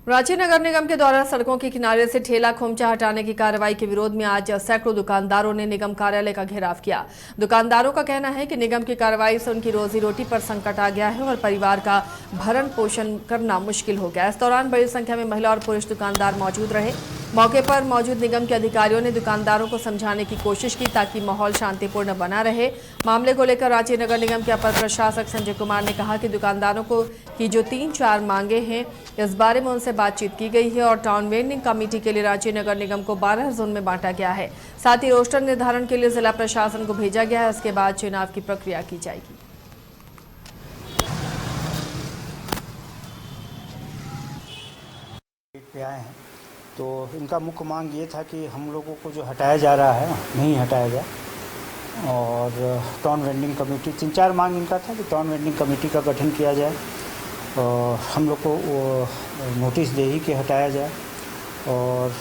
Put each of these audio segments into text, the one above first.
रांची नगर निगम के द्वारा सड़कों के किनारे से ठेला खोमचा हटाने की कार्रवाई के विरोध में आज सैकड़ों दुकानदारों ने निगम कार्यालय का घेराव किया। दुकानदारों का कहना है कि निगम की कार्रवाई से उनकी रोजी रोटी पर संकट आ गया है और परिवार का भरण पोषण करना मुश्किल हो गया। इस दौरान बड़ी संख्या में महिला और पुरुष दुकानदार मौजूद रहे। मौके पर मौजूद निगम के अधिकारियों ने दुकानदारों को समझाने की कोशिश की ताकि माहौल शांतिपूर्ण बना रहे। मामले को लेकर रांची नगर निगम के अपर प्रशासक संजय कुमार ने कहा कि दुकानदारों को की जो 3-4 मांगे हैं इस बारे में उनसे बातचीत की गई है और टाउन वेंडिंग कमेटी के लिए रांची नगर निगम को 12 जोन में बांटा गया है। साथ ही रोस्टर निर्धारण के लिए जिला प्रशासन को भेजा गया है। उसके बाद चुनाव की प्रक्रिया की जाएगी। तो इनका मुख्य मांग ये था कि हम लोगों को जो हटाया जा रहा है नहीं हटाया जाए और टाउन वेंडिंग कमेटी 3-4 मांग इनका था कि टाउन वेंडिंग कमेटी का गठन किया जाए और हम लोग को नोटिस दे ही कि हटाया जाए और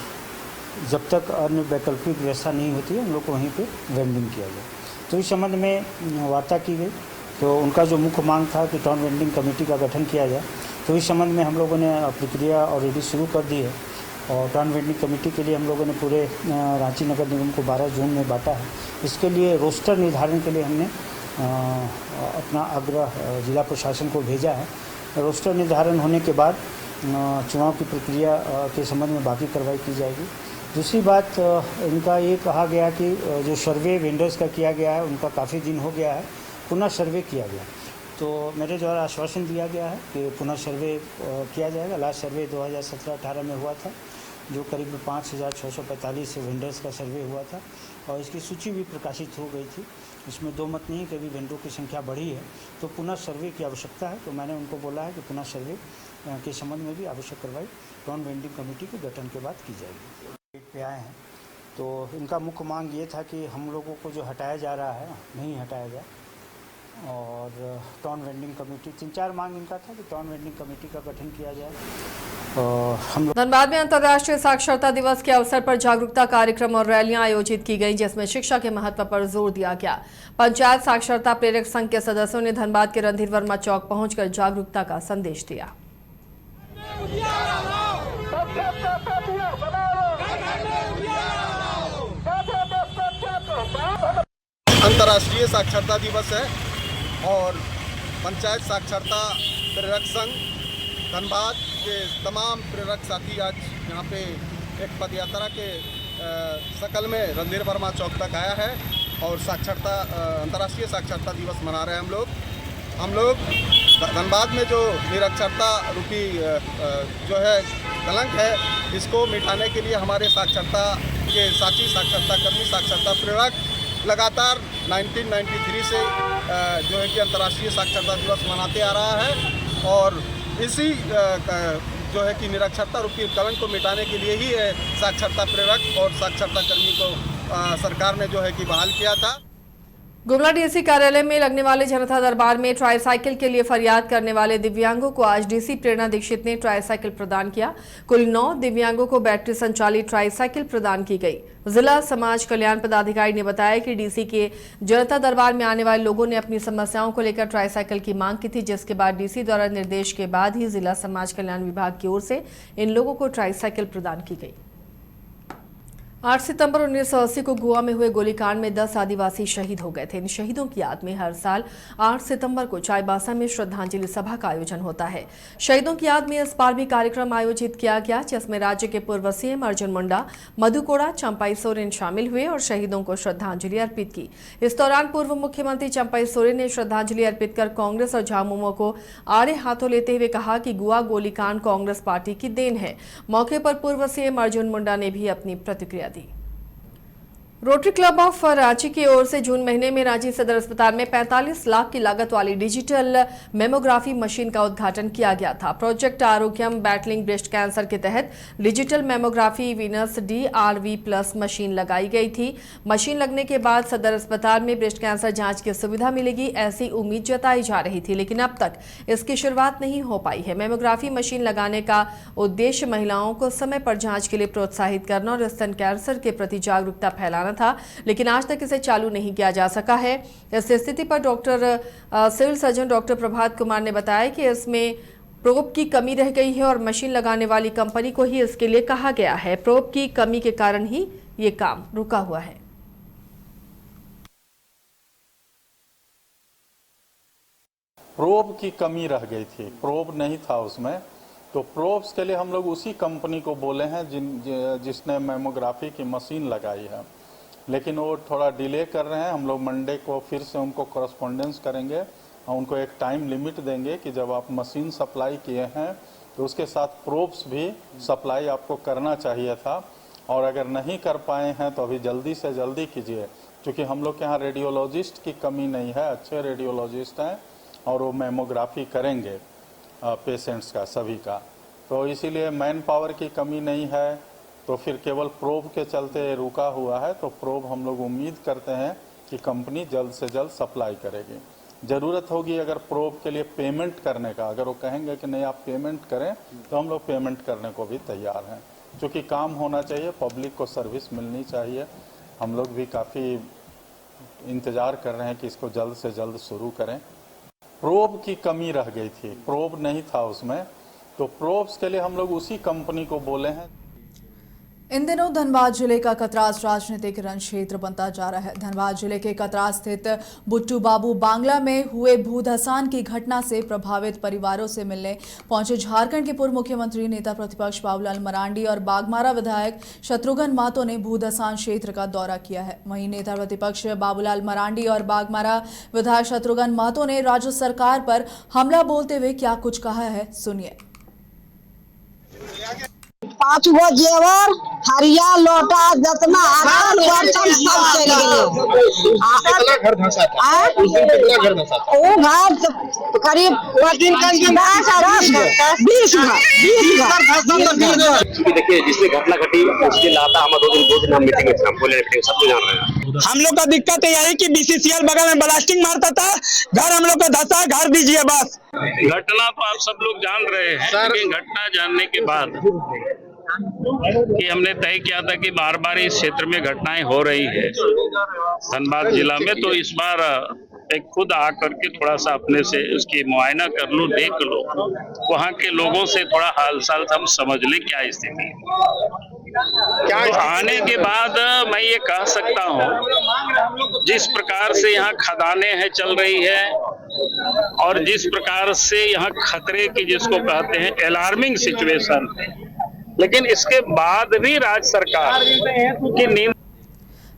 जब तक अन्य वैकल्पिक व्यवस्था नहीं होती है हम लोग को वहीं पे वेंडिंग किया जाए। तो इस संबंध में वार्ता की गई। तो उनका जो मुख्य मांग था कि टाउन वेंडिंग कमेटी का गठन किया जाए, तो इस संबंध में हम लोगों ने प्रक्रिया ऑलरेडी शुरू कर दी है और टाउन वेंडिंग कमेटी के लिए हम लोगों ने पूरे रांची नगर निगम को 12 जोन में बांटा है। इसके लिए रोस्टर निर्धारण के लिए हमने अपना आग्रह जिला प्रशासन को भेजा है। रोस्टर निर्धारण होने के बाद चुनाव की प्रक्रिया के संबंध में बाकी कार्रवाई की जाएगी। दूसरी बात, इनका ये कहा गया कि जो सर्वे वेंडर्स का किया गया है उनका काफ़ी दिन हो गया है, पुनः सर्वे किया गया। तो मेरे द्वारा आश्वासन दिया गया है कि पुनः सर्वे किया जाएगा। लास्ट सर्वे 2017-18 में हुआ था जो करीब 5645 वेंडर्स का सर्वे हुआ था और इसकी सूची भी प्रकाशित हो गई थी। इसमें दो मत नहीं कि अभी वेंडरों की संख्या बढ़ी है, तो पुनः सर्वे की आवश्यकता है। तो मैंने उनको बोला है कि पुनः सर्वे के संबंध में भी आवश्यक कार्रवाई टाउन वेंडिंग कमेटी के गठन के बाद की जाएगी। पे आए हैं तो इनका मुख्य मांग ये था कि हम लोगों को जो हटाया जा रहा है नहीं हटाया जाए और टाउन वेंडिंग कमेटी 3-4 मांग इनका था कि टाउन वेंडिंग कमेटी का गठन किया जाए। धनबाद में अंतर्राष्ट्रीय साक्षरता दिवस के अवसर पर जागरूकता कार्यक्रम और रैलियां आयोजित की गई, जिसमें शिक्षा के महत्व पर जोर दिया गया। पंचायत साक्षरता प्रेरक संघ के सदस्यों ने धनबाद के रणधीर वर्मा चौक पहुंचकर जागरूकता का संदेश दिया। अंतर्राष्ट्रीय साक्षरता दिवस है और पंचायत साक्षरता प्रेरक संघ धनबाद के तमाम प्रेरक साथी आज यहाँ पे एक पदयात्रा के शकल में रणधीर वर्मा चौक तक आया है और अंतर्राष्ट्रीय साक्षरता दिवस मना रहे हैं हम लोग धनबाद में जो निरक्षरता रूपी जो है कलंक है, इसको मिटाने के लिए हमारे साक्षरता के साथी साक्षरता कर्मी साक्षरता प्रेरक लगातार 1993 से जो है कि अंतर्राष्ट्रीय साक्षरता दिवस मनाते आ रहा है और इसी जो है कि निरक्षरता रूपी कलंक को मिटाने के लिए ही साक्षरता प्रेरक और साक्षरता कर्मी को सरकार ने जो है कि बहाल किया था। गुमला डीसी कार्यालय में लगने वाले जनता दरबार में ट्राईसाइकिल के लिए फरियाद करने वाले दिव्यांगों को आज डीसी प्रेरणा दीक्षित ने ट्राईसाइकिल प्रदान किया। कुल 9 दिव्यांगों को बैटरी संचालित ट्राईसाइकिल प्रदान की गई। जिला समाज कल्याण पदाधिकारी ने बताया कि डीसी के जनता दरबार में आने वाले लोगों ने अपनी समस्याओं को लेकर ट्राईसाइकिल की मांग की थी, जिसके बाद डीसी द्वारा निर्देश के बाद ही जिला समाज कल्याण विभाग की ओर से इन लोगों को ट्राईसाइकिल प्रदान की गई। 8 सितंबर 1980 को गोवा में हुए गोलीकांड में 10 आदिवासी शहीद हो गए थे। इन शहीदों की याद में हर साल 8 सितंबर को चाईबासा में श्रद्धांजलि सभा का आयोजन होता है। शहीदों की याद में इस बार भी कार्यक्रम आयोजित किया गया, जिसमें राज्य के पूर्व सीएम अर्जुन मुंडा, मधु कोड़ा, चंपाई सोरेन शामिल हुए और शहीदों को श्रद्धांजलि अर्पित की। इस दौरान पूर्व मुख्यमंत्री चंपाई सोरेन ने श्रद्धांजलि अर्पित कर कांग्रेस और झामुमो को आड़े हाथों लेते हुए कहा कि गोवा गोलीकांड कांग्रेस पार्टी की देन है। मौके पर पूर्व सीएम अर्जुन मुंडा ने भी अपनी प्रतिक्रिया दी। रोटरी क्लब ऑफ रांची की ओर से जून महीने में रांची सदर अस्पताल में 45 लाख की लागत वाली डिजिटल मेमोग्राफी मशीन का उद्घाटन किया गया था। प्रोजेक्ट आरोग्यम बैटलिंग ब्रेस्ट कैंसर के तहत digital mammography Venus DRV+ machine लगाई गई थी। मशीन लगने के बाद सदर अस्पताल में ब्रेस्ट कैंसर जांच की सुविधा मिलेगी, ऐसी उम्मीद जताई जा रही थी, लेकिन अब तक इसकी शुरुआत नहीं हो पाई है। मेमोग्राफी मशीन लगाने का उद्देश्य महिलाओं को समय पर जांच के लिए प्रोत्साहित करना और स्तन कैंसर के प्रति जागरूकता फैलाना था, लेकिन आज तक इसे चालू नहीं किया जा सका है। इस स्थिति पर civil surgeon doctor Prabhat Kumar ने बताया कि इसमें प्रोब की कमी रह गई है और मशीन लगाने वाली कंपनी को ही इसके लिए कहा गया है। प्रोब की कमी के कारण ही ये काम रुका हुआ है। प्रोब की कमी रह गई थी, प्रोब नहीं था उसमें, तो प्रोब्स के लिए हम लोग उसी कंपनी को बोले हैं जिसने मैमोग्राफी की मशीन लगाई है, लेकिन वो थोड़ा डिले कर रहे हैं। हम लोग मंडे को फिर से उनको कॉरेस्पॉन्डेंस करेंगे और उनको एक टाइम लिमिट देंगे कि जब आप मशीन सप्लाई किए हैं तो उसके साथ प्रोब्स भी सप्लाई आपको करना चाहिए था, और अगर नहीं कर पाए हैं तो अभी जल्दी से जल्दी कीजिए, क्योंकि हम लोग के यहाँ रेडियोलॉजिस्ट की कमी नहीं है, अच्छे रेडियोलॉजिस्ट हैं और वो मैमोग्राफी करेंगे पेशेंट्स का सभी का। तो इसीलिए मैन पावर की कमी नहीं है, तो फिर केवल प्रोब के चलते रुका हुआ है। तो प्रोब हम लोग उम्मीद करते हैं कि कंपनी जल्द से जल्द सप्लाई करेगी। ज़रूरत होगी अगर प्रोब के लिए पेमेंट करने का, अगर वो कहेंगे कि नहीं आप पेमेंट करें तो हम लोग पेमेंट करने को भी तैयार हैं, क्योंकि काम होना चाहिए, पब्लिक को सर्विस मिलनी चाहिए। हम लोग भी काफ़ी इंतज़ार कर रहे हैं कि इसको जल्द से जल्द शुरू करें। प्रोब की कमी रह गई थी, प्रोब नहीं था उसमें, तो प्रोब्स के लिए हम लोग उसी कंपनी को बोले हैं। इन दिनों धनबाद जिले का कतरास राजनीतिक रण क्षेत्र बनता जा रहा है। धनबाद जिले के कतरास स्थित बुट्टू बाबू बांग्ला में हुए भूधसान की घटना से प्रभावित परिवारों से मिलने पहुंचे झारखंड के पूर्व मुख्यमंत्री नेता प्रतिपक्ष बाबूलाल मरांडी और बागमारा विधायक शत्रुघ्न महतो ने भूधसान क्षेत्र का दौरा किया है। वहीं नेता प्रतिपक्ष बाबूलाल मरांडी और बागमारा विधायक शत्रुघ्न महतो ने राज्य सरकार पर हमला बोलते हुए क्या कुछ कहा है, सुनिए। 5 गो जेवर हरिया लोटा जतना आसन बर्तन सब चल गेले। कितना घर धंसा था? उस दिन कितना घर धंसा था? वो घर करीब 20 घर। देखिए जिससे घटना घटी उसके लाता हम 2 दिन हम मीटिंग में हम बोले मीटिंग सब लोग जान रहे हैं। हम लोग का दिक्कत यही कि बीसीसीएल बगल में ब्लास्टिंग मारता था, घर हम लोग का धंसा, घर दीजिए बस। घटना तो आप सब लोग जान रहे हैं, लेकिन घटना जानने के बाद कि हमने तय किया था कि बार बार इस क्षेत्र में घटनाएं हो रही है धनबाद जिला में, तो इस बार एक खुद आकर के थोड़ा सा अपने से उसकी मुआयना कर लूं, देख लो, वहाँ के लोगों से थोड़ा हालचाल हम समझ लें क्या स्थिति है। तो आने के बाद मैं ये कह सकता हूँ जिस प्रकार से यहाँ खदानें हैं चल रही है और जिस प्रकार से यहाँ खतरे की जिसको कहते हैं अलार्मिंग सिचुएशन, लेकिन इसके बाद भी राज्य सरकार की नींद।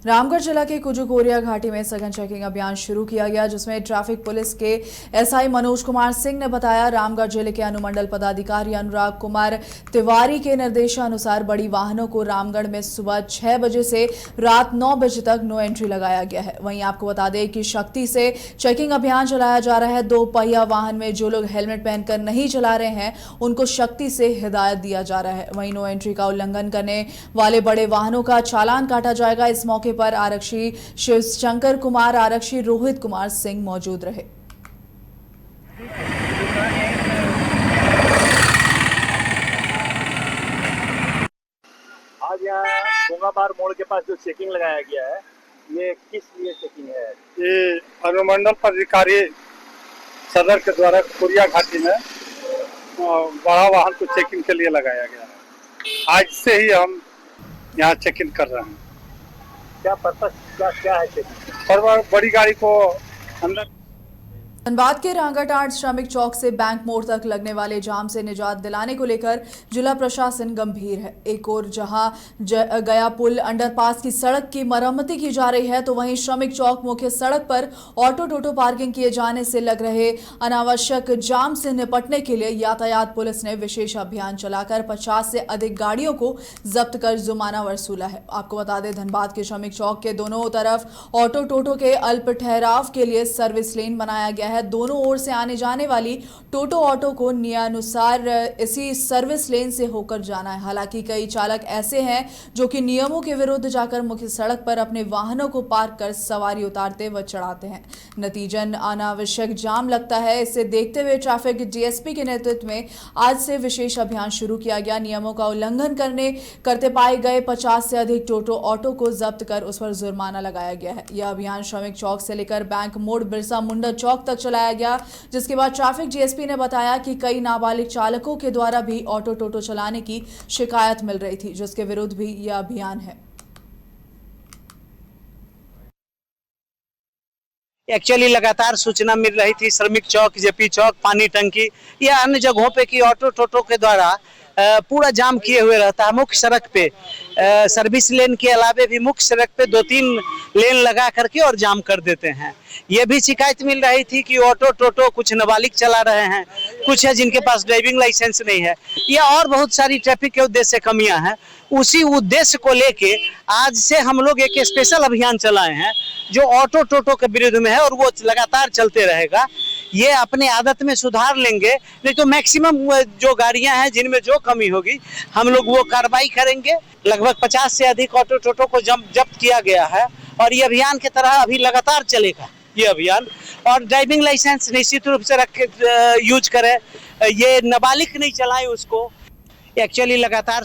रामगढ़ जिला के कुजुकोरिया घाटी में सघन चेकिंग अभियान शुरू किया गया, जिसमें ट्रैफिक पुलिस के एसआई मनोज कुमार सिंह ने बताया। रामगढ़ जिले के अनुमंडल पदाधिकारी अनुराग कुमार तिवारी के निर्देशानुसार बड़ी वाहनों को रामगढ़ में सुबह 6 बजे से रात 9 बजे तक नो एंट्री लगाया गया है। वहीं आपको बता दें कि शक्ति से चेकिंग अभियान चलाया जा रहा है। 2 पहिया वाहन में जो लोग हेलमेट पहनकर नहीं चला रहे हैं उनको शक्ति से हिदायत दिया जा रहा है। वहीं नो एंट्री का उल्लंघन करने वाले बड़े वाहनों का चालान काटा जाएगा। इस मौके पर आरक्षी शिवशंकर कुमार, आरक्षी रोहित कुमार सिंह मौजूद रहे। आज यहाँ गोंगाबार मोड़ के पास जो चेकिंग लगाया गया है, ये किस लिए चेकिंग है? ये अनुमंडल पदाधिकारी सदर के द्वारा कुरिया घाटी में बड़ा वाहन को चेकिंग के लिए लगाया गया है। आज से ही हम यहाँ चेकिंग कर रहे हैं। क्या पर्पस क्या है चेकिंग? और बड़ी गाड़ी को अंदर। धनबाद के रांगाटाट श्रमिक चौक से बैंक मोड़ तक लगने वाले जाम से निजात दिलाने को लेकर जिला प्रशासन गंभीर है। एक और जहां गया पुल अंडरपास की सड़क की मरम्मती की जा रही है, तो वहीं श्रमिक चौक मुख्य सड़क पर ऑटो टोटो पार्किंग किए जाने से लग रहे अनावश्यक जाम से निपटने के लिए यातायात पुलिस ने विशेष अभियान चलाकर 50 से अधिक गाड़ियों को जब्त कर जुर्माना वसूला है। आपको बता दें, धनबाद के श्रमिक चौक के दोनों तरफ ऑटो टोटो के अल्प ठहराव के लिए सर्विस लेन बनाया गया है। दोनों ओर से आने जाने वाली टोटो ऑटो को नियमानुसार इसी सर्विस लेन से होकर जाना है। हालांकि कई चालक ऐसे हैं जो कि नियमों के विरुद्ध जाकर मुख्य सड़क पर अपने वाहनों को पार्क कर सवारी उतारते व चढ़ाते हैं। नतीजन अनावश्यक जाम लगता है। इसे देखते हुए ट्रैफिक डीएसपी के नेतृत्व में आज से विशेष अभियान शुरू किया गया। नियमों का उल्लंघन करते पाए गए 50 से अधिक टोटो ऑटो को जब्त कर उस पर जुर्माना लगाया गया है। यह अभियान श्रमिक चौक से लेकर बैंक मोड़ बिरसा मुंडा चौक तक चलाया गया, जिसके बाद ट्रैफिक जीएसपी ने बताया कि कई नाबालिग चालकों के द्वारा भी ऑटो टोटो चलाने की शिकायत मिल रही थी, जिसके विरुद्ध भी यह अभियान है। एक्चुअली लगातार सूचना मिल रही थी श्रमिक चौक, जेपी चौक, पानी टंकी या अन्य जगहों पे कि ऑटो टोटो के द्वारा पूरा जाम किए हुए रहता है। मुख्य सड़क पे सर्विस लेन के अलावे भी मुख्य सड़क पे 2-3 लेन लगा करके और जाम कर देते हैं। ये भी शिकायत मिल रही थी कि ऑटो टोटो कुछ नाबालिग चला रहे हैं, कुछ है जिनके पास ड्राइविंग लाइसेंस नहीं है, या और बहुत सारी ट्रैफिक के उद्देश्य से कमियां हैं। उसी उद्देश्य को लेके आज से हम लोग एक स्पेशल अभियान चलाए हैं जो ऑटो टोटो के विरुद्ध में है और वो लगातार चलते रहेगा। ये अपने आदत में सुधार लेंगे, नहीं तो मैक्सिमम जो गाड़ियां हैं जिनमें जो कमी होगी हम लोग वो कार्रवाई करेंगे। लगभग 50 से अधिक ऑटो टोटो को जब्त किया गया है और ये अभियान की तरह अभी लगातार चलेगा ये अभियान। और ड्राइविंग लाइसेंस निश्चित रूप से रख के यूज करें, ये नाबालिग नहीं चलाएं उसको। एक्चुअली लगातार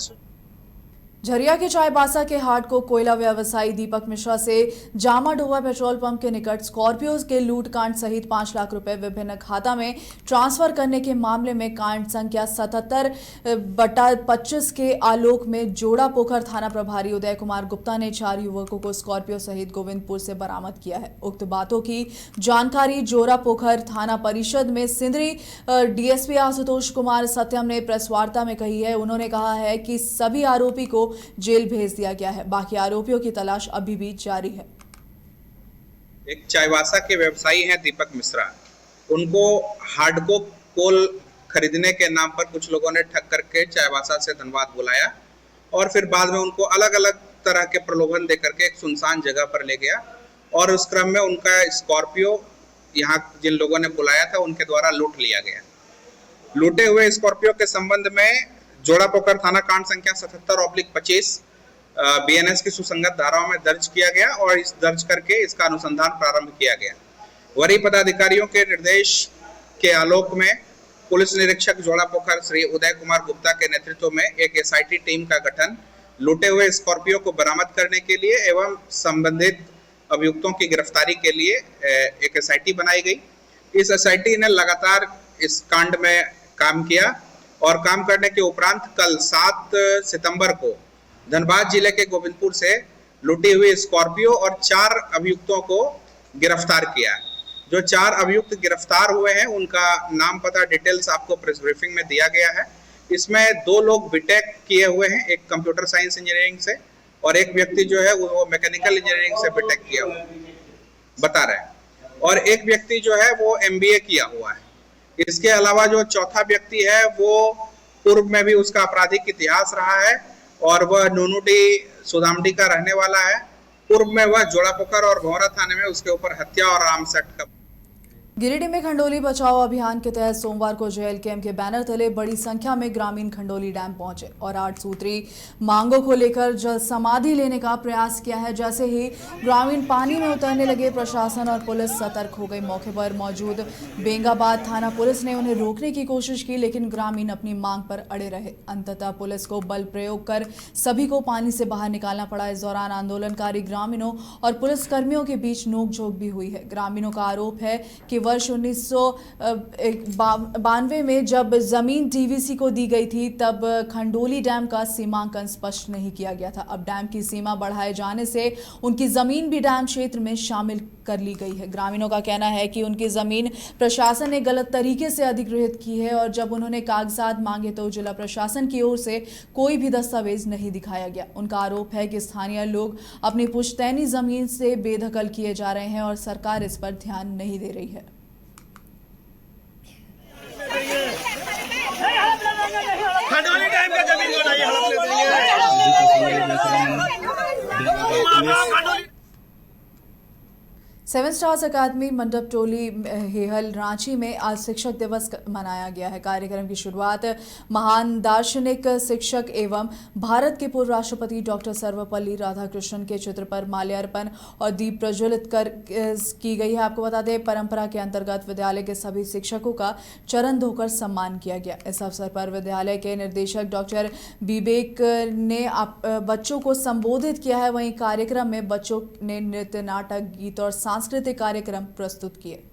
झरिया के चाईबासा के हाट को कोयला व्यवसायी दीपक मिश्रा से जामाडोवा पेट्रोल पंप के निकट स्कॉर्पियो के लूटकांड सहित 5 लाख रुपए विभिन्न खाता में ट्रांसफर करने के मामले में कांड संख्या 77/25 के आलोक में जोड़ा पोखर थाना प्रभारी उदय कुमार गुप्ता ने 4 युवकों को स्कॉर्पियो सहित गोविंदपुर से बरामद किया है। उक्त बातों की जानकारी जोड़ा पोखर थाना परिषद में सिंदरी डीएसपी आशुतोष कुमार सत्यम ने प्रेस वार्ता में कही है। उन्होंने कहा है कि सभी आरोपी को जेल भेज दिया गया है, बाकी आरोपियों की तलाश अभी भी जारी है। एक चाईबासा के व्यवसायी हैं दीपक मिश्रा, उनको हार्डको कोल खरीदने के नाम पर कुछ लोगों ने ठग करके चाईबासा से धनबाद बुलाया और फिर बाद में उनको अलग अलग तरह के प्रलोभन दे करके एक सुनसान जगह पर ले गया और उस क्रम में उनका स्कॉर्पियो यहाँ जिन लोगों ने बुलाया था उनके द्वारा लूट लिया गया। लूटे हुए स्कॉर्पियो के संबंध में जोड़ा पोखर थाना कांड संख्या 77/25 बीएनएस की सुसंगत धाराओं में दर्ज किया गया और इस दर्ज करके इसका अनुसंधान प्रारंभ किया गया। वरीय पदाधिकारियों के निर्देश के आलोक में पुलिस निरीक्षक जोड़ा पोखर श्री उदय कुमार गुप्ता के नेतृत्व में एक एसआईटी टीम का गठन लूटे हुए स्कॉर्पियो को बरामद करने के लिए एवं संबंधित अभियुक्तों की गिरफ्तारी के लिए एक एसआईटी बनाई गई। इस एसआईटी ने लगातार इस कांड में काम किया और काम करने के उपरांत कल 7 सितंबर को धनबाद जिले के गोविंदपुर से लूटी हुई स्कॉर्पियो और 4 अभियुक्तों को गिरफ्तार किया। जो 4 अभियुक्त गिरफ्तार हुए हैं उनका नाम पता डिटेल्स आपको प्रेस ब्रीफिंग में दिया गया है। इसमें 2 लोग बीटेक किए हुए हैं, एक कंप्यूटर साइंस इंजीनियरिंग से और एक व्यक्ति जो है वो मैकेनिकल इंजीनियरिंग से बीटेक किया हुआ बता रहे हैं और एक व्यक्ति जो है वो एमबीए किया हुआ है। इसके अलावा जो चौथा व्यक्ति है वो पूर्व में भी उसका आपराधिक इतिहास रहा है और वह नूनूडी सुदामडी का रहने वाला है। पूर्व में वह जोड़ा पोखर और भौरा थाने में उसके ऊपर हत्या और आर्म्स एक्ट का। गिरिडीह में खंडोली बचाओ अभियान के तहत सोमवार को जेएलकेएम के बैनर तले बड़ी संख्या में ग्रामीण खंडोली डैम पहुंचे और 8 सूत्री मांगों को लेकर जल समाधि लेने का प्रयास किया है। जैसे ही ग्रामीण पानी में उतरने लगे, प्रशासन और पुलिस सतर्क हो गई। मौके पर मौजूद बेंगाबाद थाना पुलिस ने उन्हें रोकने की कोशिश की, लेकिन ग्रामीण अपनी मांग पर अड़े रहे। अंततः पुलिस को बल प्रयोग कर सभी को पानी से बाहर निकालना पड़ा। इस दौरान आंदोलनकारी ग्रामीणों और पुलिसकर्मियों के बीच नोकझोंक भी हुई है। ग्रामीणों का आरोप है कि वर्ष 1992 में जब जमीन डीवीसी को दी गई थी तब खंडोली डैम का सीमांकन स्पष्ट नहीं किया गया था। अब डैम की सीमा बढ़ाए जाने से उनकी जमीन भी डैम क्षेत्र में शामिल कर ली गई है। ग्रामीणों का कहना है कि उनकी जमीन प्रशासन ने गलत तरीके से अधिग्रहित की है और जब उन्होंने कागजात मांगे तो जिला प्रशासन की ओर से कोई भी दस्तावेज नहीं दिखाया गया। उनका आरोप है कि स्थानीय लोग अपनी पुश्तैनी जमीन से बेदखल किए जा रहे हैं और सरकार इस पर ध्यान नहीं दे रही है। खंडोली डैम का जमीन बनाइए। सेवन स्टार्स अकादमी मंडप टोली हेहल रांची में आज शिक्षक दिवस मनाया गया है। कार्यक्रम की शुरुआत महान दार्शनिक शिक्षक एवं भारत के पूर्व राष्ट्रपति डॉक्टर सर्वपल्ली राधाकृष्णन के चित्र पर माल्यार्पण और दीप प्रज्वलित कर की गई है। आपको बता दें, परंपरा के अंतर्गत विद्यालय के सभी शिक्षकों का चरण धोकर सम्मान किया गया। इस अवसर पर विद्यालय के निदेशक डॉक्टर विवेक ने बच्चों को संबोधित किया है। वहीं कार्यक्रम में बच्चों ने नृत्य, नाटक, गीत और सांस्कृतिक कार्यक्रम प्रस्तुत किए।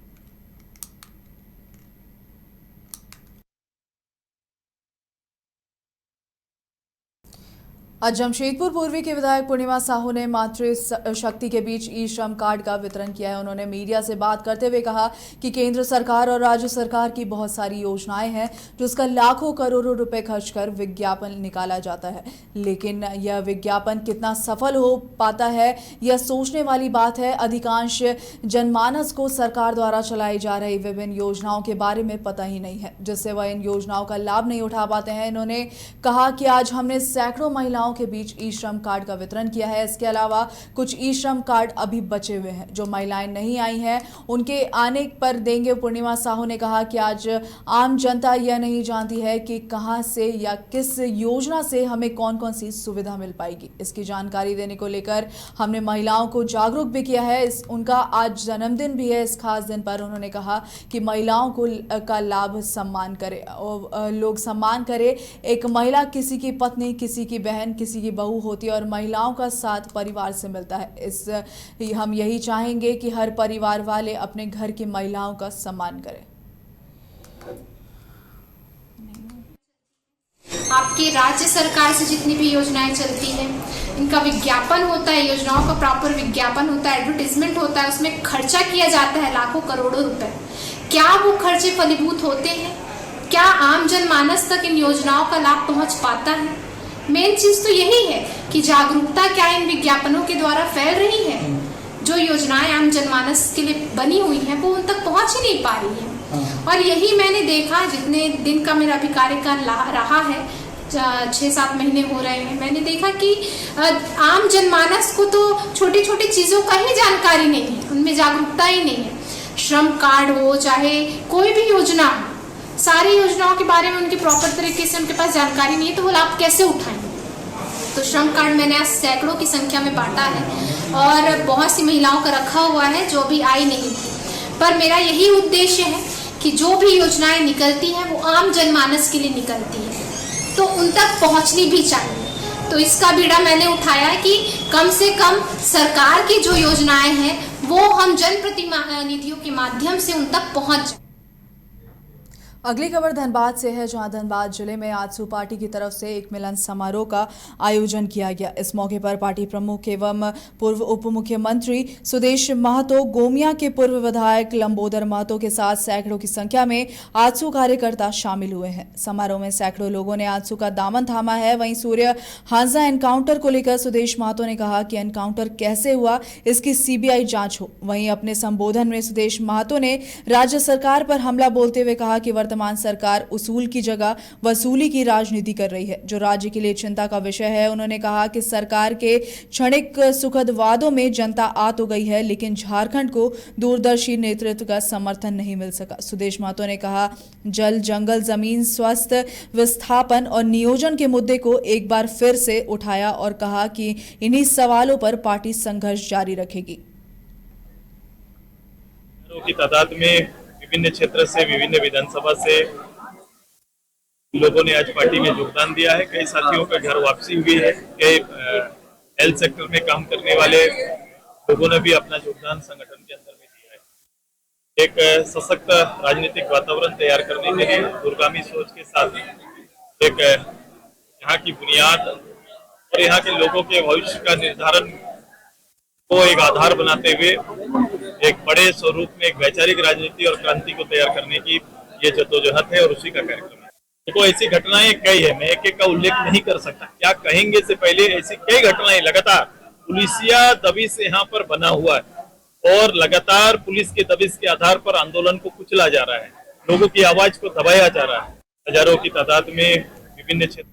आज जमशेदपुर पूर्वी के विधायक पूर्णिमा साहू ने मातृ शक्ति के बीच ई श्रम कार्ड का वितरण किया है। उन्होंने मीडिया से बात करते हुए कहा कि केंद्र सरकार और राज्य सरकार की बहुत सारी योजनाएं हैं जिसका लाखों करोड़ों रुपए खर्च कर विज्ञापन निकाला जाता है, लेकिन यह विज्ञापन कितना सफल हो पाता है यह सोचने वाली बात है। अधिकांश जनमानस को सरकार द्वारा चलाई जा रही विभिन्न योजनाओं के बारे में पता ही नहीं है, जिससे वह इन योजनाओं का लाभ नहीं उठा पाते हैं। इन्होंने कहा कि आज हमने सैकड़ों महिलाओं के बीच ई श्रम कार्ड का वितरण किया है। इसके अलावा कुछ ई श्रम कार्ड अभी बचे हुए हैं जो महिलाएं नहीं आई हैं, उनके आने पर देंगे। पूर्णिमा साहू ने कहा कि आज आम जनता यह नहीं जानती है कि कहां से या किस योजना से हमें कौन कौन सी सुविधा मिल पाएगी। इसकी जानकारी देने को लेकर हमने महिलाओं को जागरूक भी किया है। उनका आज जन्मदिन भी है। इस खास दिन पर उन्होंने कहा कि महिलाओं को का लाभ सम्मान करे और लोग सम्मान करे। एक महिला किसी की पत्नी, किसी की बहन, किसी की बहू होती है और महिलाओं का साथ परिवार से मिलता है। हम यही चाहेंगे कि हर परिवार वाले अपने घर की महिलाओं का सम्मान करें। आपके राज्य सरकार से जितनी भी योजनाएं चलती हैं, इनका विज्ञापन होता है, योजनाओं का प्रॉपर विज्ञापन होता है, एडवर्टाइजमेंट होता है, उसमें खर्चा किया जाता है लाखों करोड़ों रुपए। क्या वो खर्चे फलीभूत होते हैं? क्या आम जनमानस तक इन योजनाओं का लाभ पहुंच पाता है? मेन चीज तो यही है कि जागरूकता क्या इन विज्ञापनों के द्वारा फैल रही है। जो योजनाएं आम जनमानस के लिए बनी हुई हैं वो उन तक पहुंच ही नहीं पा रही है। और यही मैंने देखा, जितने दिन का मेरा भी कार्यकाल रहा है, 6-7 महीने हो रहे हैं, मैंने देखा कि आम जनमानस को तो छोटी छोटी चीजों का ही जानकारी नहीं है, उनमें जागरूकता ही नहीं है। श्रम कार्ड हो चाहे कोई भी योजना हो, सारी योजनाओं के बारे में उनकी प्रॉपर तरीके से उनके पास जानकारी नहीं है, तो वो लाभ कैसे उठाएंगे। तो श्रम कार्ड मैंने आज सैकड़ों की संख्या में बांटा है और बहुत सी महिलाओं का रखा हुआ है जो अभी आई नहीं थी। पर मेरा यही उद्देश्य है कि जो भी योजनाएं निकलती हैं वो आम जनमानस के लिए निकलती है, तो उन तक पहुंचनी भी चाहिए। तो इसका बीड़ा मैंने उठाया कि कम से कम सरकार की जो योजनाएं हैं वो हम जनप्रतिनिधियों के माध्यम से उन तक पहुंच जाए। अगली खबर धनबाद से है, जहां धनबाद जिले में आजसू पार्टी की तरफ से एक मिलन समारोह का आयोजन किया गया। इस मौके पर पार्टी प्रमुख एवं पूर्व उप मुख्यमंत्री सुदेश महतो, गोमिया के पूर्व विधायक लंबोदर महतो के साथ सैकड़ों की संख्या में आजसू कार्यकर्ता शामिल हुए हैं। समारोह में सैकड़ों लोगों ने आजसू का दामन थामा है। वहीं सूर्य हांजा एनकाउंटर को लेकर सुदेश महतो ने कहा कि एनकाउंटर कैसे हुआ इसकी सीबीआई जांच हो। वहीं अपने संबोधन में सुदेश महतो ने राज्य सरकार पर हमला बोलते हुए कहा कि वर्तमान सरकार उसूल की जगह वसूली की राजनीति कर रही है, जो राज्य के लिए चिंता का विषय है। उन्होंने कहा कि सरकार के क्षणिक सुखद वादों में जनता आ तो गई है, लेकिन झारखंड को दूरदर्शी नेतृत्व का समर्थन नहीं मिल सका। सुदेश महतो ने कहा जल, जंगल, जमीन, स्वास्थ्य, विस्थापन और नियोजन के मुद्दे को एक बार फिर से उठाया और कहा कि इन्हीं सवालों पर पार्टी संघर्ष जारी रखेगी। की तादाद में विभिन्न क्षेत्र से, विभिन्न विधानसभा से लोगों ने आज पार्टी में योगदान दिया है। कई साथियों का घर वापसी हुई है। कई हेल्थ सेक्टर में काम करने वाले लोगों ने भी अपना योगदान संगठन के अंदर में दिया है। एक सशक्त राजनीतिक वातावरण तैयार करने के लिए दूरगामी सोच के साथ एक यहाँ की बुनियाद और यहाँ के लोगों के भविष्य का निर्धारण को एक आधार बनाते हुए एक बड़े स्वरूप में एक वैचारिक राजनीति और क्रांति को तैयार करने की ये जद्दोजहद है और उसी का कार्यक्रम है। देखो, ऐसी घटनाएं कई है, मैं एक एक का उल्लेख नहीं कर सकता। क्या कहेंगे से पहले ऐसी कई घटनाएं लगातार पुलिसिया दबिश यहाँ पर बना हुआ है और लगातार पुलिस के दबिश के आधार पर आंदोलन को कुचला जा रहा है, लोगों की आवाज को दबाया जा रहा है। हजारों की तादाद में विभिन्न क्षेत्र